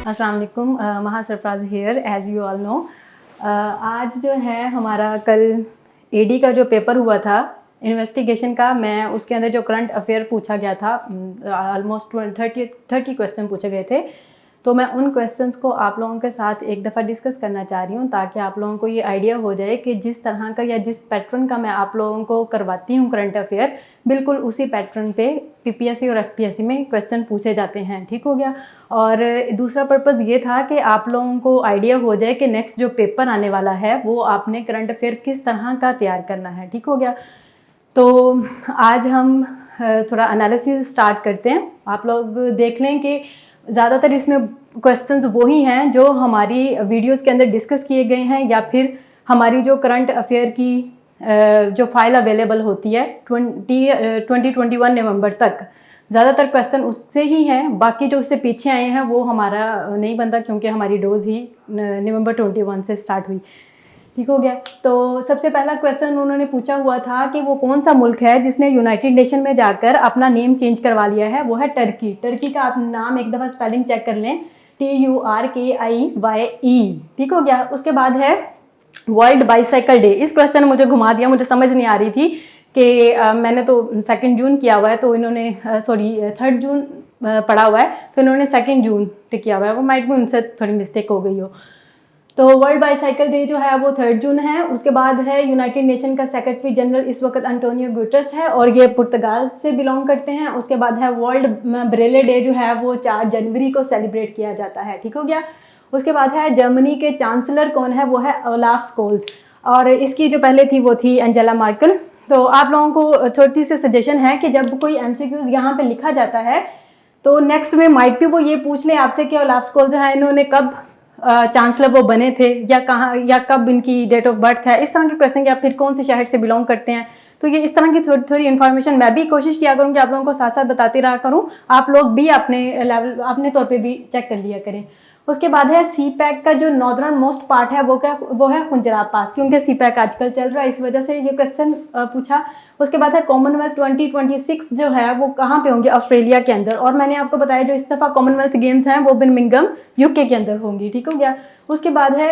अस्सलाम वालेकुम, महा Sarfaraz here as you all know. आज जो है हमारा कल एडी का जो पेपर हुआ था इन्वेस्टिगेशन का, मैं उसके अंदर जो करंट अफेयर पूछा गया था ऑलमोस्ट 30 क्वेश्चन पूछे गए थे। तो मैं उन क्वेश्चंस को आप लोगों के साथ एक दफ़ा डिस्कस करना चाह रही हूँ ताकि आप लोगों को ये आइडिया हो जाए कि जिस तरह का या जिस पैटर्न का मैं आप लोगों को करवाती हूँ करंट अफेयर, बिल्कुल उसी पैटर्न पे पीपीएससी और एफपीएससी में क्वेश्चन पूछे जाते हैं। ठीक हो गया। और दूसरा पर्पज़ ये था कि आप लोगों को आइडिया हो जाए कि नेक्स्ट जो पेपर आने वाला है वो आपने करंट अफेयर किस तरह का तैयार करना है। ठीक हो गया। तो आज हम थोड़ा एनालिसिस स्टार्ट करते हैं। आप लोग देख लें कि ज़्यादातर इसमें क्वेश्चंस वही हैं जो हमारी वीडियोस के अंदर डिस्कस किए गए हैं या फिर हमारी जो करंट अफेयर की जो फाइल अवेलेबल होती है 2021 नवंबर तक, ज़्यादातर क्वेश्चन उससे ही हैं। बाकी जो उससे पीछे आए हैं वो हमारा नहीं बनता क्योंकि हमारी डोज ही नवंबर 21 से स्टार्ट हुई। ठीक हो गया। तो सबसे पहला क्वेश्चन उन्होंने पूछा हुआ था कि वो कौन सा मुल्क है जिसने यूनाइटेड नेशन में जाकर अपना नेम चेंज करवा लिया है। वो है टर्की। टर्की का आप नाम एक दफ़ा स्पेलिंग चेक कर लें, TURKIYE। ठीक हो गया। उसके बाद है वर्ल्ड बाईसाइकिल डे। इस क्वेश्चन ने मुझे घुमा दिया, मुझे समझ नहीं आ रही थी कि मैंने तो 2 जून किया हुआ है, तो इन्होंने 3 जून पढ़ा हुआ है, तो इन्होंने 2 जून पे किया हुआ है। वो माइट भी उनसे थोड़ी मिस्टेक हो गई हो। तो वर्ल्ड बाईसाइकिल डे जो है वो 3 जून है। उसके बाद है यूनाइटेड नेशन का सेक्रेटरी जनरल इस वक्त एंटोनियो गुटेरेस है और ये पुर्तगाल से बिलोंग करते हैं। उसके बाद है वर्ल्ड ब्रेले डे जो है वो 4 जनवरी को सेलिब्रेट किया जाता है। ठीक हो गया। उसके बाद है जर्मनी के चांसलर कौन है, वो है ओलाफ स्कोल्स, और इसकी जो पहले थी वो थी एंजेला मार्केल। तो आप लोगों को थोड़ी सी सजेशन है कि जब कोई एमसीक्यूज यहाँ पे लिखा जाता है तो नेक्स्ट में माइट भी वो ये पूछ लें आपसे कि ओलाफ स्कोल्स जो है इन्होंने कब चांसलर वो बने थे या कहाँ या कब इनकी डेट ऑफ बर्थ है, इस तरह के क्वेश्चन, या फिर कौन से शहर से बिलोंग करते हैं। तो ये इस तरह की थोड़ी थोड़ी इन्फॉर्मेशन मैं भी कोशिश किया करूँ कि आप लोगों को साथ साथ बताती रहा करूँ, आप लोग भी अपने लेवल अपने तौर पे भी चेक कर लिया करें। उसके बाद है सी पैक का जो नॉर्दर्न मोस्ट पार्ट है वो है खुंजराब पास, क्योंकि सी पैक आजकल चल रहा है, इस वजह से ये क्वेश्चन पूछा। उसके बाद है कॉमनवेल्थ 2026 जो है वो कहाँ पे होंगे, ऑस्ट्रेलिया के अंदर, और मैंने आपको बताया जो इस दफ़ा कॉमनवेल्थ गेम्स हैं वो बर्मिंघम यूके के अंदर होंगी। ठीक हो गया। उसके बाद है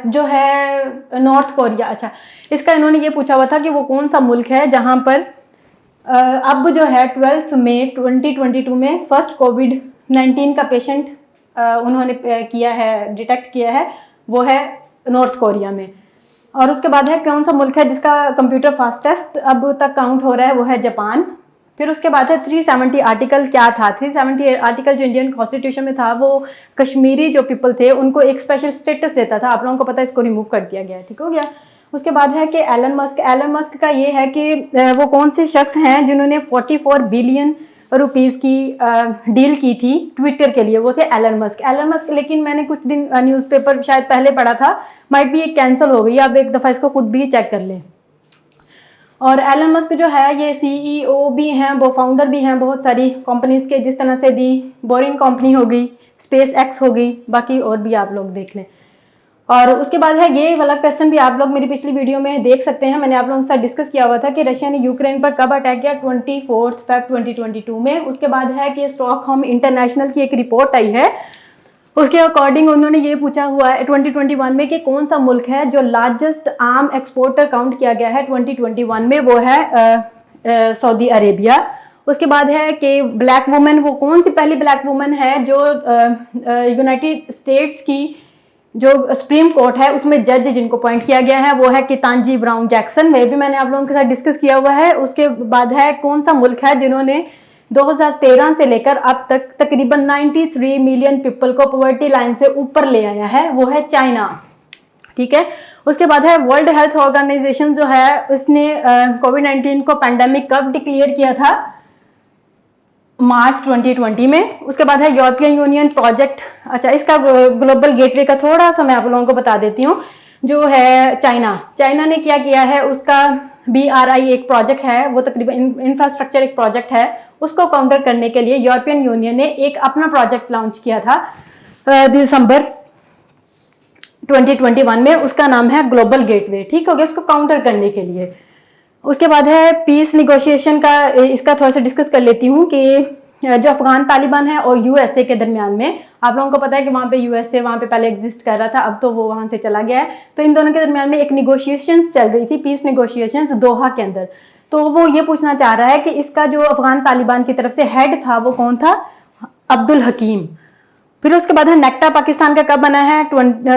जो है नॉर्थ कोरिया। अच्छा, इसका इन्होंने ये पूछा हुआ था कि वो कौन सा मुल्क है जहाँ पर अब जो है 12 मई 2022 में फर्स्ट कोविड-19 का पेशेंट उन्होंने किया है, डिटेक्ट किया है, वो है नॉर्थ कोरिया में। और उसके बाद है कौन सा मुल्क है जिसका कंप्यूटर फास्टेस्ट अब तक काउंट हो रहा है, वो है जापान। फिर उसके बाद है 370 आर्टिकल क्या था। 370 आर्टिकल जो इंडियन कॉन्स्टिट्यूशन में था वो कश्मीरी जो पीपल थे उनको एक स्पेशल स्टेटस देता था। आप लोगों को पता है, इसको रिमूव कर दिया गया। ठीक हो गया। उसके बाद है कि एलन मस्क का ये है कि वो कौन से शख्स हैं जिन्होंने 44 बिलियन रुपीस की डील की थी ट्विटर के लिए, वो थे एलन मस्क। लेकिन मैंने कुछ दिन न्यूज़पेपर शायद पहले पढ़ा था, माइट भी ये कैंसिल हो गई। आप एक दफ़ा इसको खुद भी चेक कर लें। और एलन मस्क जो है ये CEO भी हैं, वो फाउंडर भी हैं बहुत सारी कंपनीज के, जिस तरह से दी बोरिंग कंपनी हो गई, स्पेस एक्स हो गई, बाकी और भी आप लोग देख लें। और उसके बाद है ये वाला क्वेश्चन भी आप लोग मेरी पिछली वीडियो में देख सकते हैं, मैंने आप लोगों के साथ डिस्कस किया हुआ था कि रशिया ने यूक्रेन पर कब अटैक किया, 24 फरवरी 2022 में। उसके बाद है कि स्टॉकहोम इंटरनेशनल की एक रिपोर्ट आई है, उसके अकॉर्डिंग उन्होंने ये पूछा हुआ है 2021 में कि कौन सा मुल्क है जो लार्जेस्ट आर्म एक्सपोर्टर काउंट किया गया है 2021 में, वो है सऊदी अरेबिया। उसके बाद है कि ब्लैक वुमेन, वो कौन सी पहली ब्लैक वुमेन है जो यूनाइटेड स्टेट्स की जो सुप्रीम कोर्ट है उसमें जज जिनको अपॉइंट किया गया है, वो है कितांजी ब्राउन जैक्सन। में भी मैंने आप लोगों के साथ डिस्कस किया हुआ है। उसके बाद है कौन सा मुल्क है जिन्होंने 2013 से लेकर अब तक तकरीबन 93 मिलियन पीपल को पॉवर्टी लाइन से ऊपर ले आया है, वो है चाइना। ठीक है। उसके बाद है वर्ल्ड हेल्थ ऑर्गेनाइजेशन जो है उसने कोविड-19 को पैंडेमिक कब डिक्लेयर किया था, मार्च 2020 में। उसके बाद है यूरोपियन यूनियन प्रोजेक्ट। अच्छा, इसका ग्लोबल गेटवे का थोड़ा सा मैं आप लोगों को बता देती हूँ। जो है चाइना ने क्या किया है, उसका BRI एक प्रोजेक्ट है, वो तकरीबन इंफ्रास्ट्रक्चर एक प्रोजेक्ट है, उसको काउंटर करने के लिए यूरोपियन यूनियन ने एक अपना प्रोजेक्ट लॉन्च किया था दिसंबर 2021 में, उसका नाम है ग्लोबल गेटवे। ठीक हो गया, उसको काउंटर करने के लिए। उसके बाद है पीस निगोशिएशन का, इसका थोड़ा सा डिस्कस कर लेती हूँ कि जो अफगान तालिबान है और यूएसए के दरमियान में, आप लोगों को पता है कि वहाँ पे यूएसए वहाँ पे पहले एग्जिस्ट कर रहा था, अब तो वो वहाँ से चला गया है। तो इन दोनों के दरमियान में एक निगोशिएशंस चल रही थी, पीस निगोशिएशंस दोहा के अंदर। तो वो ये पूछना चाह रहा है कि इसका जो अफगान तालिबान की तरफ से हेड था वो कौन था? अब्दुल हकीम। फिर उसके बाद है नेक्टा पाकिस्तान का कब बना है?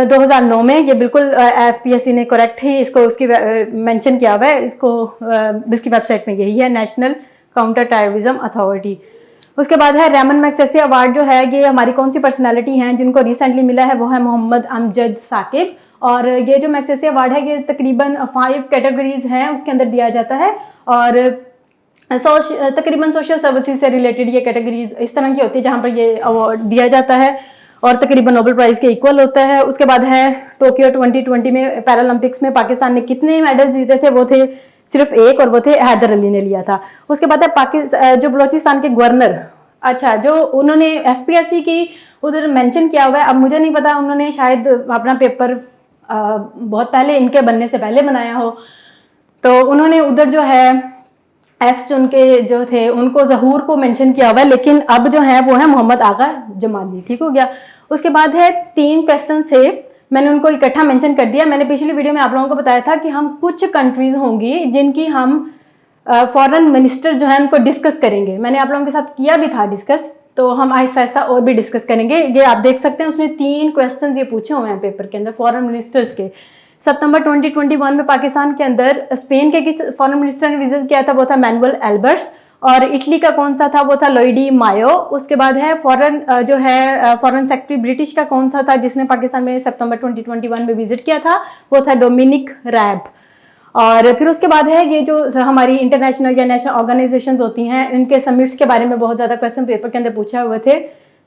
2009 में। ये बिल्कुल एफपीएससी ने करेक्ट ही इसको उसकी मेंशन किया हुआ है, इसको इसकी वेबसाइट में यही है, नेशनल काउंटर टेररिज्म अथॉरिटी। उसके बाद है रेमन मैग्सेसे अवार्ड जो है, ये हमारी कौन सी पर्सनालिटी हैं जिनको रिसेंटली मिला है? वो है मोहम्मद अमजद साकिब। और ये जो मैग्सेसे अवार्ड है ये तकरीबन 5 कैटेगरीज हैं उसके अंदर दिया जाता है, और तकरीबन सोशल सर्विसेज से रिलेटेड ये कैटेगरीज इस तरह की होती है जहाँ पर ये अवार्ड दिया जाता है, और तकरीबन नोबेल प्राइज के इक्वल होता है। उसके बाद है टोक्यो 2020 में पैरालंपिक्स में पाकिस्तान ने कितने मेडल जीते थे? वो थे सिर्फ एक, और वो थे हैदर अली ने लिया था। उसके बाद है पाकिस्तान जो बलोचिस्तान के गवर्नर, अच्छा जो उन्होंने एफपीएससी की उधर मेंशन किया हुआ है, अब मुझे नहीं पता, उन्होंने शायद अपना पेपर बहुत पहले इनके बनने से पहले बनाया हो, तो उन्होंने उधर जो है एक्स उनके जो थे उनको जहूर को मेंशन किया हुआ है, लेकिन अब जो है वो है मोहम्मद आगा जमाली। ठीक हो गया। उसके बाद है 3 क्वेश्चन से मैंने उनको इकट्ठा मेंशन कर दिया। मैंने पिछली वीडियो में आप लोगों को बताया था कि हम कुछ कंट्रीज होंगी जिनकी हम फॉरेन मिनिस्टर जो है उनको डिस्कस करेंगे। मैंने आप लोगों के साथ किया भी था डिस्कस, तो हम आहिस्ता आहिस्ता और भी डिस्कस करेंगे। ये आप देख सकते हैं उसने 3 क्वेश्चन ये पूछे हुए हैं पेपर के अंदर फॉरेन मिनिस्टर्स के। सितंबर 2021 में पाकिस्तान के अंदर स्पेन के किस फॉरेन मिनिस्टर ने विजिट किया था? वो था मैनुअल एल्बर्ट्स। और इटली का कौन सा था? वो था लुइगी मायो। उसके बाद है फॉरेन जो है फॉरेन सेक्रेटरी ब्रिटिश का कौन सा था जिसने पाकिस्तान में सितंबर 2021 में विजिट किया था? वो था डोमिनिक रैब। और फिर उसके बाद है ये जो हमारी इंटरनेशनल या नेशनल ऑर्गेनाइजेशंस होती हैं, इनके समिट्स के बारे में बहुत ज़्यादा क्वेश्चन पेपर के अंदर पूछा हुए थे,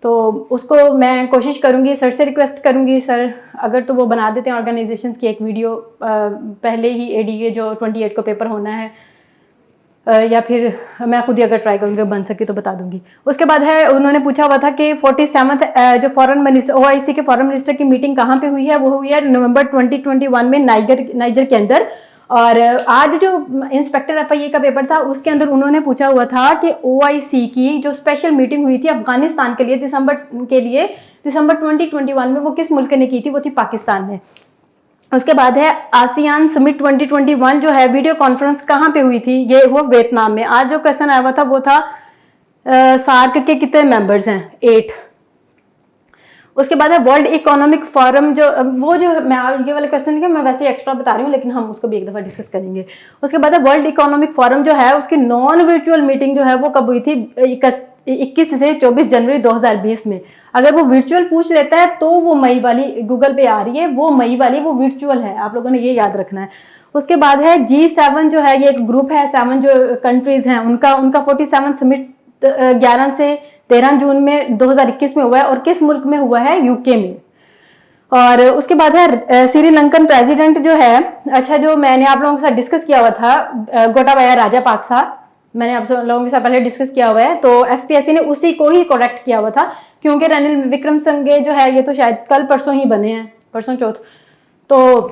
तो उसको मैं कोशिश करूंगी, सर से रिक्वेस्ट करूंगी, सर अगर तो वो बना देते हैं ऑर्गेनाइजेशंस की एक वीडियो पहले ही एडीए जो 28 को पेपर होना है, या फिर मैं खुद ही अगर ट्राई करूंगी बन सके तो बता दूंगी। उसके बाद है उन्होंने पूछा हुआ था कि 47th जो फॉरेन मिनिस्टर ओआईसी के फॉरेन मिनिस्टर की मीटिंग कहाँ पे हुई है? वो हुई है नवंबर 2021 में नाइजर के अंदर। और आज जो इंस्पेक्टर एफआईए का पेपर था उसके अंदर उन्होंने पूछा हुआ था कि ओआईसी की जो स्पेशल मीटिंग हुई थी अफगानिस्तान के लिए दिसंबर 2021 में वो किस मुल्क ने की थी? वो थी पाकिस्तान ने। उसके बाद है आसियान समिट 2021 जो है वीडियो कॉन्फ्रेंस कहाँ पे हुई थी? ये वो वियतनाम में। आज जो क्वेश्चन आया हुआ था वो था सार्क के कितने मेंबर्स हैं? 8। उसके बाद है वर्ल्ड इकोनॉमिक फोरम जो वो जो मैं ये वाले क्वेश्चन के मैं वैसे एक्स्ट्रा बता रही हूँ, लेकिन हम उसको भी एक दफा डिस्कस करेंगे। उसके बाद है वर्ल्ड इकोनॉमिक फोरम जो है उसकी नॉन वर्चुअल मीटिंग जो है वो कब हुई थी? 21 से 24 जनवरी 2020 में। अगर वो वर्चुअल पूछ लेता है तो वो मई वाली गूगल पे आ रही है, वो मई वाली वो वर्चुअल है, आप लोगों ने ये याद रखना है। उसके बाद है G7 जो है ये एक ग्रुप है, 7 जो कंट्रीज हैं उनका 47 समिट 11 से 13 जून में 2021 में हुआ है, और किस मुल्क में हुआ है? यूके में। और उसके बाद है श्रीलंकन प्रेसिडेंट जो है, अच्छा जो मैंने आप लोगों के साथ डिस्कस किया हुआ था गोटाबाया राजापाक्सा, मैंने आप लोगों के साथ पहले डिस्कस किया हुआ है, तो एफपीएससी ने उसी को ही करेक्ट किया हुआ था, क्योंकि रनिल विक्रमसिंघे जो है ये तो शायद कल परसों ही बने हैं, परसों चौथ, तो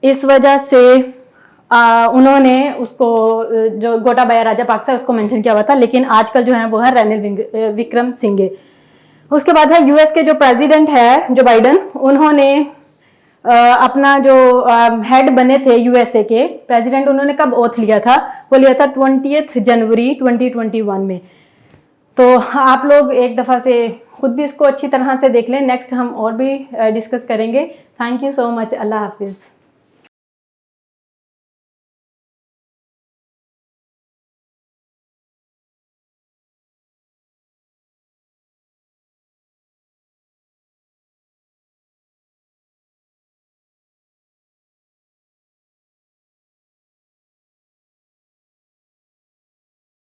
इस वजह से उन्होंने उसको जो गोटाबाया राजापाक्सा उसको मेंशन किया हुआ था, लेकिन आजकल जो है वो है रनिल विक्रमसिंघे। उसके बाद है यूएस के जो प्रेसिडेंट है जो बाइडन, उन्होंने अपना जो हेड बने थे यूएसए के प्रेसिडेंट, उन्होंने कब ओथ लिया था? वो लिया था 20 जनवरी 2021 में। तो आप लोग एक दफ़ा से खुद भी इसको अच्छी तरह से देख लें, नेक्स्ट हम और भी डिस्कस करेंगे। थैंक यू सो मच, अल्लाह हाफिज़।